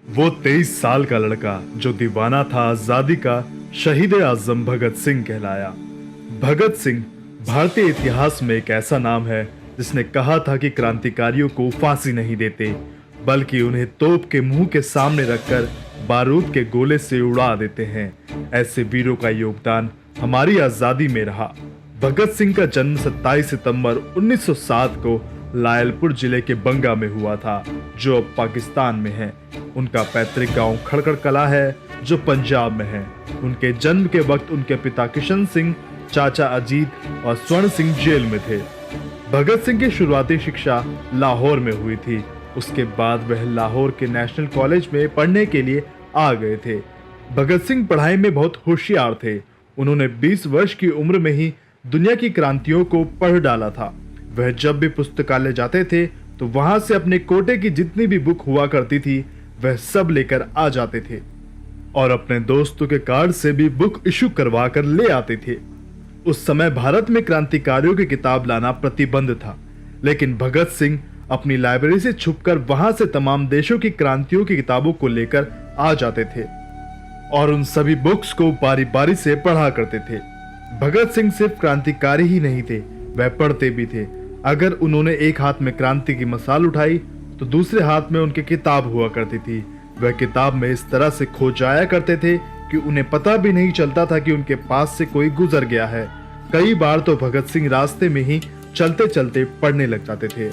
वो 23 साल का लड़का जो दीवाना था आजादी का, शहीद आजम भगत सिंह कहलाया। भगत सिंह भारतीय इतिहास में एक ऐसा नाम है जिसने कहा था कि क्रांतिकारियों को फांसी नहीं देते, बल्कि उन्हें तोप के मुंह के सामने रखकर बारूद के गोले से उड़ा देते हैं। ऐसे वीरों का योगदान हमारी आजादी में रहा। भगत सिंह का जन्म 27 सितंबर 1907 को लायलपुर जिले के बंगा में हुआ था, जो अब पाकिस्तान में है। उनका पैतृक गांव खड़खड़ कला है, जो पंजाब में है। उनके जन्म के वक्त उनके पिता किशन सिंह, चाचा अजीत और स्वर्ण सिंह जेल में थे। भगत सिंह की शुरुआती शिक्षा लाहौर में हुई थी। उसके बाद वह लाहौर के नेशनल कॉलेज में पढ़ने के लिए आ गए थे। भगत सिंह पढ़ाई में बहुत होशियार थे। उन्होंने 20 वर्ष की उम्र में ही दुनिया की क्रांतियों को पढ़ डाला था। वह जब भी पुस्तकालय जाते थे तो वहां से अपने कोटे की जितनी भी बुक हुआ करती थी वह सब लेकर आ जाते थे और अपने दोस्तों के कार्ड से भी बुक इशू करवा कर ले आते थे। उस समय भारत में क्रांतिकारियों की किताब लाना प्रतिबंध था, लेकिन भगत सिंह अपनी लाइब्रेरी से छुपकर वहां से तमाम देशों की क्रांतियों की किताबों को लेकर आ जाते थे और उन सभी बुक्स को बारी बारी से पढ़ा करते थे। भगत सिंह सिर्फ क्रांतिकारी ही नहीं थे, वह पढ़ते भी थे। अगर उन्होंने एक हाथ में क्रांति की मसाल उठाई तो दूसरे हाथ में उनकी किताब हुआ करती थी। वह किताब में इस तरह से खो जाया करते थे कि उन्हें पता भी नहीं चलता था कि उनके पास से कोई गुजर गया है। कई बार तो भगत सिंह रास्ते में ही चलते चलते पढ़ने लग जाते थे।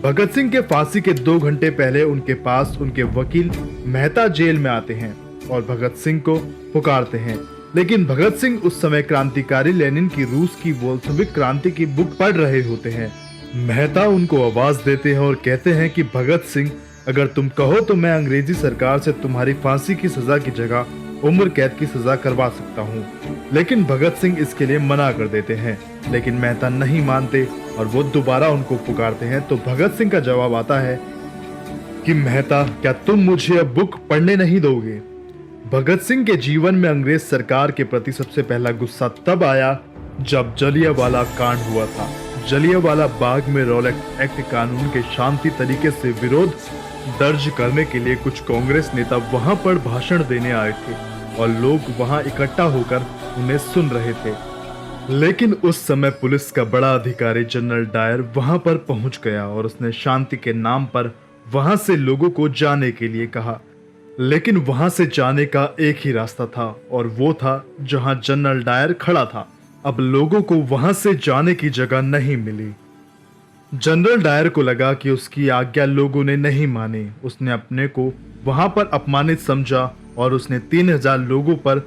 भगत सिंह के फांसी के 2 घंटे पहले उनके पास उनके वकील मेहता जेल में आते हैं और भगत सिंह को पुकारते हैं, लेकिन भगत सिंह उस समय क्रांतिकारी लेनिन की रूस की बोल्शेविक क्रांति की बुक पढ़ रहे होते हैं। मेहता उनको आवाज देते हैं और कहते हैं कि भगत सिंह, अगर तुम कहो तो मैं अंग्रेजी सरकार से तुम्हारी फांसी की सजा की जगह उम्र कैद की सजा करवा सकता हूँ। लेकिन भगत सिंह इसके लिए मना कर देते हैं, लेकिन मेहता नहीं मानते और वो दोबारा उनको पुकारते हैं। तो भगत सिंह का जवाब आता है कि मेहता, क्या तुम मुझे अब बुक पढ़ने नहीं दोगे? भगत सिंह के जीवन में अंग्रेज सरकार के प्रति सबसे पहला गुस्सा तब आया जब जलियांवाला कांड हुआ था। जलियांवाला बाग में रॉलेट एक्ट कानून के शांति तरीके से विरोध दर्ज करने के लिए कुछ कांग्रेस नेता वहां पर भाषण देने आए थे और लोग वहां इकट्ठा होकर उन्हें सुन रहे थे। लेकिन उस समय पुलिस का बड़ा अधिकारी जनरल डायर वहां पर पहुंच गया और उसने शांति के नाम पर वहां से लोगों को जाने के लिए कहा। लेकिन वहां से जाने का एक ही रास्ता था और वो था जहां जनरल डायर खड़ा था। अब लोगों को वहां से जाने की जगह नहीं मिली। जनरल डायर को लगा कि उसकी आज्ञा लोगों ने नहीं मानी। उसने अपने को वहां पर अपमानित समझा और उसने 3000 लोगों पर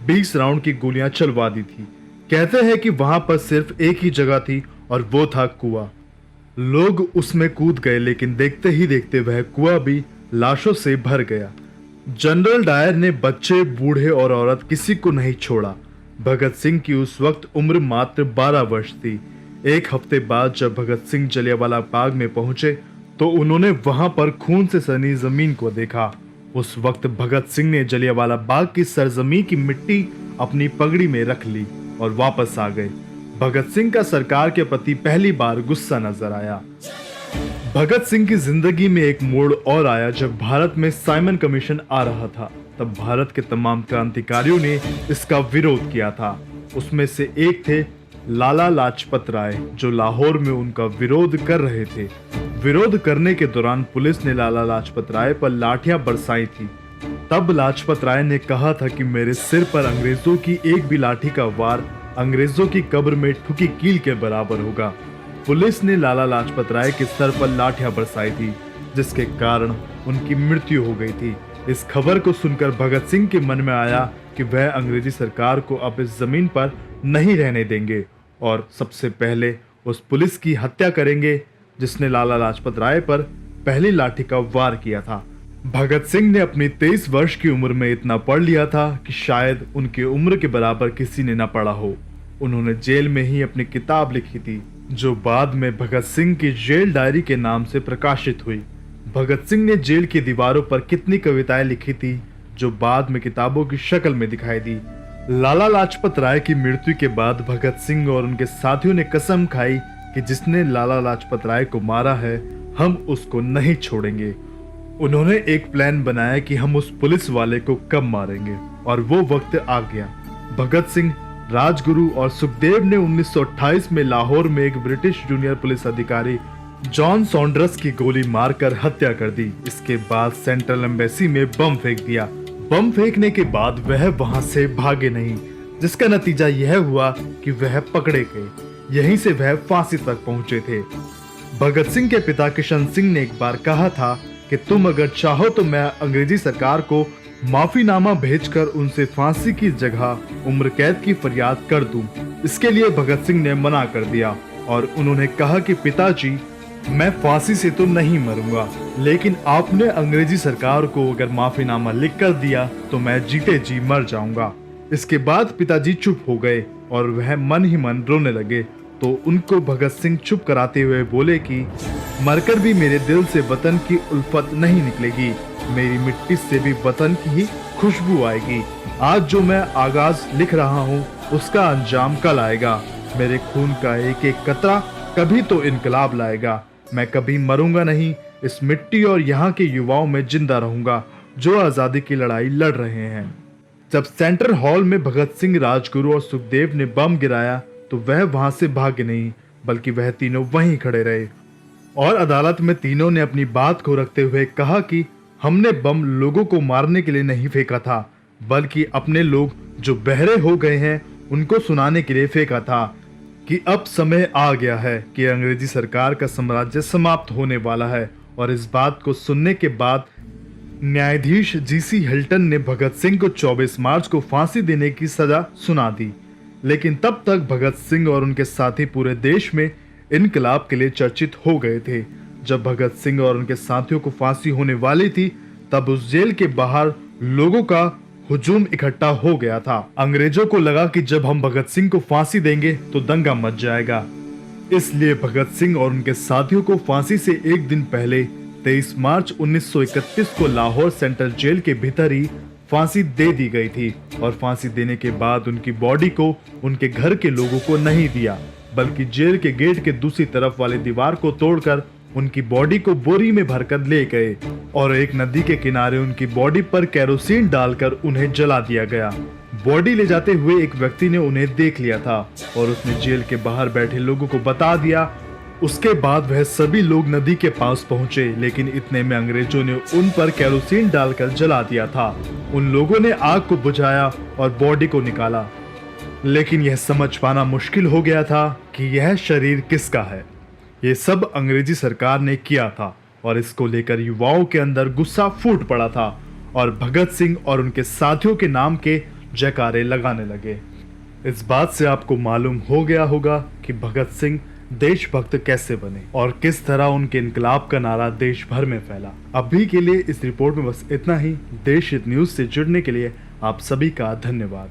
20 राउंड की गोलियां चलवा दी थी। कहते हैं कि वहां पर सिर्फ एक ही जगह थी और वो था कुआं। लोग उसमें कूद गए, लेकिन देखते ही देखते वह कुआं भी लाशों से भर गया। जनरल डायर ने बच्चे, बूढ़े और औरत किसी को नहीं छोड़ा। भगत सिंह की उस वक्त उम्र मात्र 12 वर्ष थी। एक हफ्ते बाद जब भगत सिंह जलियांवाला बाग में पहुंचे तो उन्होंने वहां पर खून से सनी जमीन को देखा। उस वक्त भगत सिंह ने जलियांवाला बाग की सरजमी की मिट्टी अपनी पगड़ी में रख ली और वापस आ गए। भगत सिंह का सरकार के प्रति पहली बार गुस्सा नजर आया। भगत सिंह की जिंदगी में एक मोड़ और आया जब भारत में साइमन कमीशन आ रहा था। तब भारत के तमाम क्रांतिकारियों ने इसका विरोध किया था। उसमें से एक थे लाला लाजपत राय, जो लाहौर में उनका विरोध कर रहे थे। विरोध करने के दौरान पुलिस ने लाला लाजपत राय पर लाठियां बरसाई थी। तब लाजपत राय ने कहा था कि मेरे सिर पर अंग्रेजों की एक भी लाठी का वार अंग्रेजों की कब्र में ठुकी कील के बराबर होगा। पुलिस ने लाला लाजपत राय के सर पर लाठियां बरसाई थी, जिसके कारण उनकी मृत्यु हो गई थी। इस खबर को सुनकर भगत सिंह के मन में आया कि वह अंग्रेजी सरकार को अब इस जमीन पर नहीं रहने देंगे और सबसे पहले उस पुलिस की हत्या करेंगे जिसने लाला लाजपत राय पर पहली लाठी का वार किया था। भगत सिंह ने अपनी 23 वर्ष की उम्र में इतना पढ़ लिया था कि शायद उनकी उम्र के बराबर किसी ने न पढ़ा हो। उन्होंने जेल में ही अपनी किताब लिखी थी, जो बाद में भगत सिंह की जेल डायरी के नाम से प्रकाशित हुई। भगत सिंह ने जेल की दीवारों पर कितनी कविताएं लिखी थी, जो बाद में किताबों की शक्ल में दिखाई दी। लाला लाजपत राय की मृत्यु के बाद भगत सिंह और उनके साथियों ने कसम खाई कि जिसने लाला लाजपत राय को मारा है, हम उसको नहीं छोड़ेंगे। उन्होंने एक प्लान बनाया कि हम उस पुलिस वाले को कब मारेंगे, और वो वक्त आ गया। भगत सिंह, राजगुरु और सुखदेव ने 1928 में लाहौर में एक ब्रिटिश जूनियर पुलिस अधिकारी जॉन सॉन्डर्स की गोली मारकर हत्या कर दी। इसके बाद सेंट्रल एम्बेसी में बम फेंक दिया। बम फेंकने के बाद वह वहां से भागे नहीं, जिसका नतीजा यह हुआ कि वह पकड़े गए। यहीं से वह फांसी तक पहुंचे थे। भगत सिंह के पिता किशन सिंह ने एक बार कहा था कि तुम अगर चाहो तो मैं अंग्रेजी सरकार को माफीनामा भेजकर उनसे फांसी की जगह उम्र कैद की फरियाद कर दूं। इसके लिए भगत सिंह ने मना कर दिया और उन्होंने कहा कि पिताजी, मैं फांसी से तो नहीं मरूंगा, लेकिन आपने अंग्रेजी सरकार को अगर माफीनामा लिख कर दिया तो मैं जीते जी मर जाऊंगा। इसके बाद पिताजी चुप हो गए और वह मन ही मन रोने लगे। तो उनको भगत सिंह चुप कराते हुए बोले कि मरकर भी मेरे दिल से वतन की उल्फत नहीं निकलेगी, मेरी मिट्टी से भी वतन की ही खुशबू आएगी। आज जो मैं आगाज लिख रहा हूँ उसका अंजाम कल आएगा। मेरे खून का एक एक कतरा कभी तो इनकलाब लाएगा। मैं कभी मरूंगा नहीं, इस मिट्टी और यहाँ के युवाओं में जिंदा रहूंगा जो आजादी की लड़ाई लड़ रहे हैं। जब सेंट्रल हॉल में भगत सिंह, राजगुरु और सुखदेव ने बम गिराया तो वह वहां से भागे नहीं, बल्कि वह तीनों वहीं खड़े रहे और अदालत में तीनों ने अपनी बात को रखते हुए कहा कि हमने बम लोगों को मारने के लिए नहीं फेंका था, बल्कि अपने लोग जो बहरे हो गए हैं उनको सुनाने के लिए फेंका था कि अब समय आ गया है कि अंग्रेजी सरकार का साम्राज्य समाप्त होने वाला है। और इस बात को सुनने के बाद न्यायाधीश जीसी हिल्टन ने भगत सिंह को 24 मार्च को फांसी देने की सजा सुना दी। लेकिन तब तक भगत सिंह और उनके साथी पूरे देश में इनकलाब के लिए चर्चित हो गए थे। जब भगत सिंह और उनके साथियों को फांसी होने वाली थी, तब उस जेल के बाहर लोगों का हुजूम इकट्ठा हो गया था। अंग्रेजों को लगा कि जब हम भगत सिंह को फांसी देंगे तो दंगा मच जाएगा, इसलिए भगत सिंह और उनके साथियों को फांसी से एक दिन पहले 23 मार्च 1931 को लाहौर सेंट्रल जेल के भीतर ही फांसी दे दी गई थी। और फांसी देने के बाद उनकी बॉडी को उनके घर के लोगों को नहीं दिया, बल्कि जेल के गेट के दूसरी तरफ वाली दीवार को तोड़कर उनकी बॉडी को बोरी में भरकर ले गए और एक नदी के किनारे उनकी बॉडी पर केरोसिन डालकर उन्हें जला दिया गया। बॉडी ले जाते हुए एक व्यक्ति ने उन्हें देख लिया था और उसने जेल के बाहर बैठे लोगों को बता दिया। उसके बाद वह सभी लोग नदी के पास पहुंचे, लेकिन इतने में अंग्रेजों ने उन पर केरोसिन डालकर जला दिया था। उन लोगों ने आग को बुझाया और बॉडी को निकाला, लेकिन यह समझ पाना मुश्किल हो गया था कि यह शरीर किसका है। ये सब अंग्रेजी सरकार ने किया था और इसको लेकर युवाओं के अंदर गुस्सा फूट पड़ा था और भगत सिंह और उनके साथियों के नाम के जयकारे लगाने लगे। इस बात से आपको मालूम हो गया होगा कि भगत सिंह देशभक्त कैसे बने और किस तरह उनके इनकलाब का नारा देश भर में फैला। अभी के लिए इस रिपोर्ट में बस इतना ही। देश हित न्यूज से जुड़ने के लिए आप सभी का धन्यवाद।